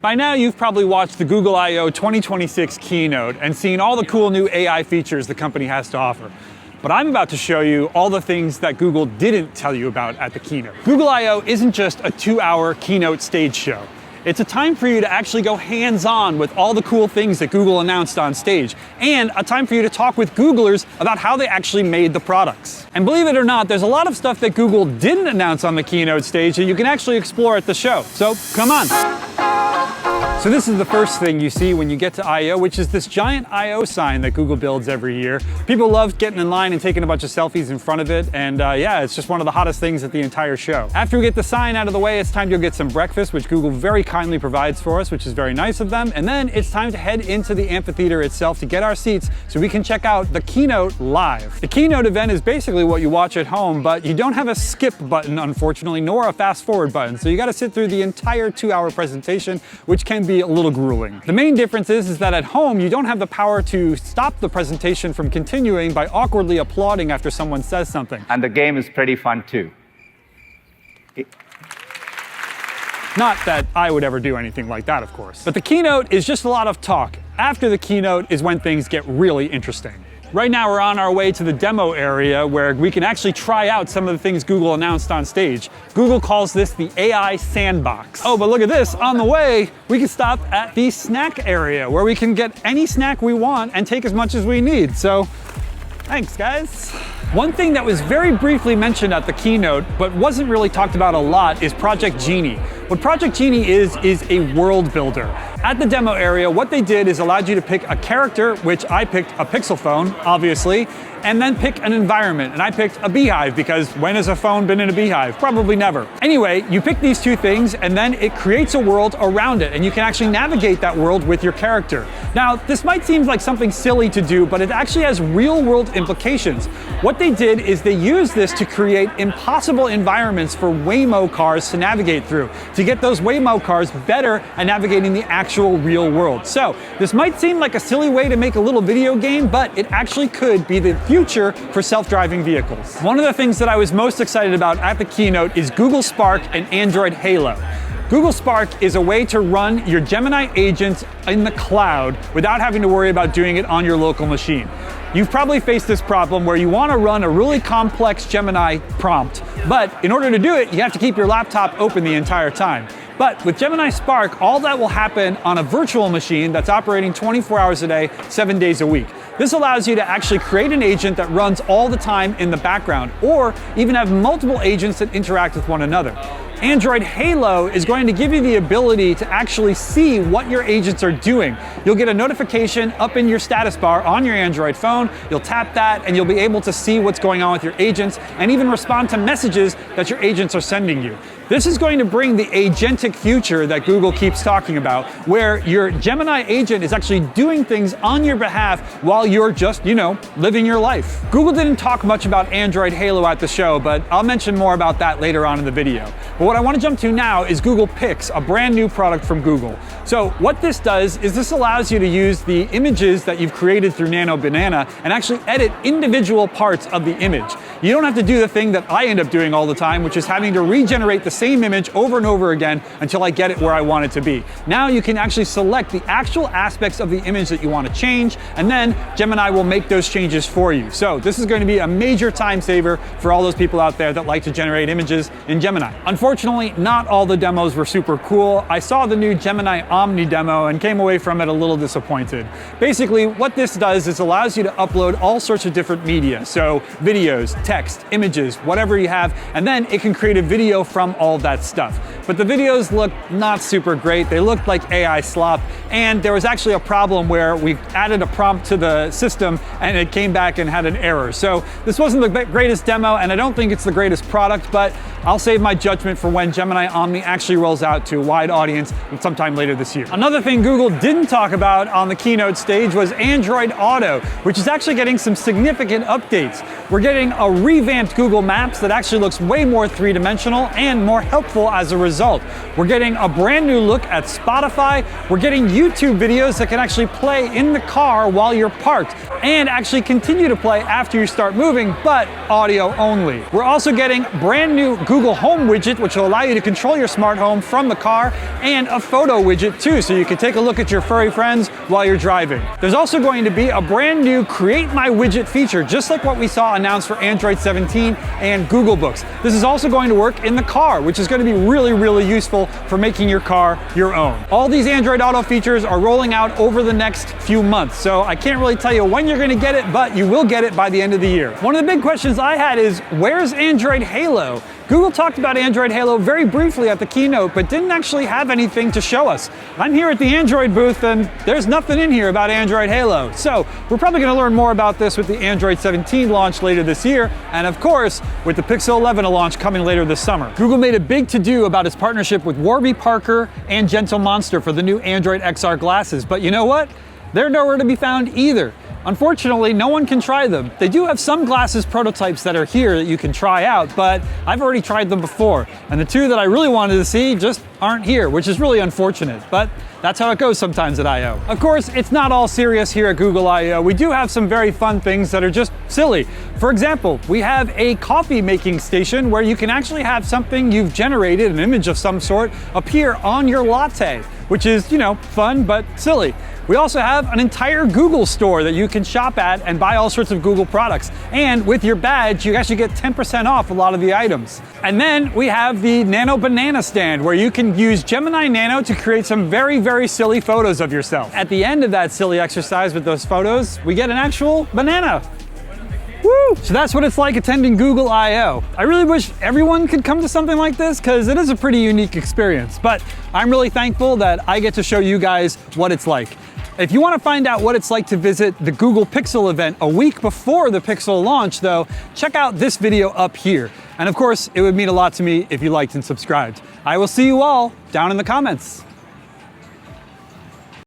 By now, you've probably watched the Google I/O 2026 keynote and seen all the cool new AI features the company has to offer. But I'm about to show you all the things that Google didn't tell you about at the keynote. Google I/O isn't just a 2-hour keynote stage show. It's a time for you to actually go hands-on with all the cool things that Google announced on stage, and a time for you to talk with Googlers about how they actually made the products. And believe it or not, there's a lot of stuff that Google didn't announce on the keynote stage that you can actually explore at the show. So come on. So this is the first thing you see when you get to I/O, which is this giant I/O sign that Google builds every year. People love getting in line and taking a bunch of selfies in front of it, and yeah, it's just one of the hottest things at the entire show. After we get the sign out of the way, it's time to go get some breakfast, which Google very kindly provides for us, which is very nice of them. And then it's time to head into the amphitheater itself to get our seats so we can check out the keynote live. The keynote event is basically what you watch at home, but you don't have a skip button, unfortunately, nor a fast forward button. So you got to sit through the entire 2-hour presentation, which can be a little grueling. The main difference is that at home, you don't have the power to stop the presentation from continuing by awkwardly applauding after someone says something. And the game is pretty fun too. Not that I would ever do anything like that, of course. But the keynote is just a lot of talk. After the keynote is when things get really interesting. Right now, we're on our way to the demo area where we can actually try out some of the things Google announced on stage. Google calls this the AI sandbox. Oh, but look at this. On the way, we can stop at the snack area where we can get any snack we want and take as much as we need. So, thanks, guys. One thing that was very briefly mentioned at the keynote, but wasn't really talked about a lot, is Project Genie. What Project Genie is a world builder. At the demo area, what they did is allowed you to pick a character, which I picked a Pixel phone, obviously, and then pick an environment. And I picked a beehive because when has a phone been in a beehive? Probably never. Anyway, you pick these two things and then it creates a world around it and you can actually navigate that world with your character. Now, this might seem like something silly to do, but it actually has real world implications. What they did is they used this to create impossible environments for Waymo cars to navigate through, to get those Waymo cars better at navigating the actual real world. So this might seem like a silly way to make a little video game, but it actually could be the future for self-driving vehicles. One of the things that I was most excited about at the keynote is Google Spark and Android Halo. Google Spark is a way to run your Gemini agents in the cloud without having to worry about doing it on your local machine. You've probably faced this problem where you want to run a really complex Gemini prompt, but in order to do it, you have to keep your laptop open the entire time. But with Gemini Spark, all that will happen on a virtual machine that's operating 24 hours a day, 7 days a week. This allows you to actually create an agent that runs all the time in the background, or even have multiple agents that interact with one another. Android Halo is going to give you the ability to actually see what your agents are doing. You'll get a notification up in your status bar on your Android phone. You'll tap that and you'll be able to see what's going on with your agents and even respond to messages that your agents are sending you. This is going to bring the agentic future that Google keeps talking about, where your Gemini agent is actually doing things on your behalf while you're just, living your life. Google didn't talk much about Android Halo at the show, but I'll mention more about that later on in the video. But what I want to jump to now is Google Pics, a brand new product from Google. So what this does is this allows you to use the images that you've created through Nano Banana and actually edit individual parts of the image. You don't have to do the thing that I end up doing all the time, which is having to regenerate the same image over and over again until I get it where I want it to be. Now you can actually select the actual aspects of the image that you want to change, and then Gemini will make those changes for you. So this is going to be a major time saver for all those people out there that like to generate images in Gemini. Unfortunately, not all the demos were super cool. I saw the new Gemini Omni demo and came away from it a little disappointed. Basically, what this does is allows you to upload all sorts of different media. So videos, text, images, whatever you have, and then it can create a video from all that stuff. But the videos look not super great. They looked like AI slop, and there was actually a problem where we added a prompt to the system and it came back and had an error. So this wasn't the greatest demo, and I don't think it's the greatest product, but I'll save my judgment for when Gemini Omni actually rolls out to a wide audience sometime later this year. Another thing Google didn't talk about on the keynote stage was Android Auto, which is actually getting some significant updates. We're getting a revamped Google Maps that actually looks way more three-dimensional and more more helpful as a result. We're getting a brand new look at Spotify. We're getting YouTube videos that can actually play in the car while you're parked and actually continue to play after you start moving, but audio only. We're also getting brand new Google Home widget, which will allow you to control your smart home from the car, and a photo widget too, so you can take a look at your furry friends while you're driving. There's also going to be a brand new Create My Widget feature, just like what we saw announced for Android 17 and Google Books. This is also going to work in the car, which is going to be really, really useful for making your car your own. All these Android Auto features are rolling out over the next few months, so I can't really tell you when you're going to get it, but you will get it by the end of the year. One of the big questions I had is, where's Android Halo? Google talked about Android Halo very briefly at the keynote, but didn't actually have anything to show us. I'm here at the Android booth, and there's nothing in here about Android Halo. So we're probably going to learn more about this with the Android 17 launch later this year, and of course, with the Pixel 11 launch coming later this summer. Google made a big to-do about its partnership with Warby Parker and Gentle Monster for the new Android XR glasses, but you know what? They're nowhere to be found either. Unfortunately, no one can try them. They do have some glasses prototypes that are here that you can try out, but I've already tried them before, and the two that I really wanted to see just aren't here, which is really unfortunate, but that's how it goes sometimes at I/O. Of course, it's not all serious here at Google I/O. We do have some very fun things that are just silly. For example, we have a coffee making station where you can actually have something you've generated, an image of some sort, appear on your latte, which is, you know, fun but silly. We also have an entire Google store that you can shop at and buy all sorts of Google products. And with your badge, you actually get 10% off a lot of the items. And then we have the Nano Banana stand, where you can use Gemini Nano to create some very, very silly photos of yourself. At the end of that silly exercise with those photos, we get an actual banana. Woo! So that's what it's like attending Google I/O. I really wish everyone could come to something like this, because it is a pretty unique experience. But I'm really thankful that I get to show you guys what it's like. If you want to find out what it's like to visit the Google Pixel event a week before the Pixel launch, though, check out this video up here. And of course, it would mean a lot to me if you liked and subscribed. I will see you all down in the comments.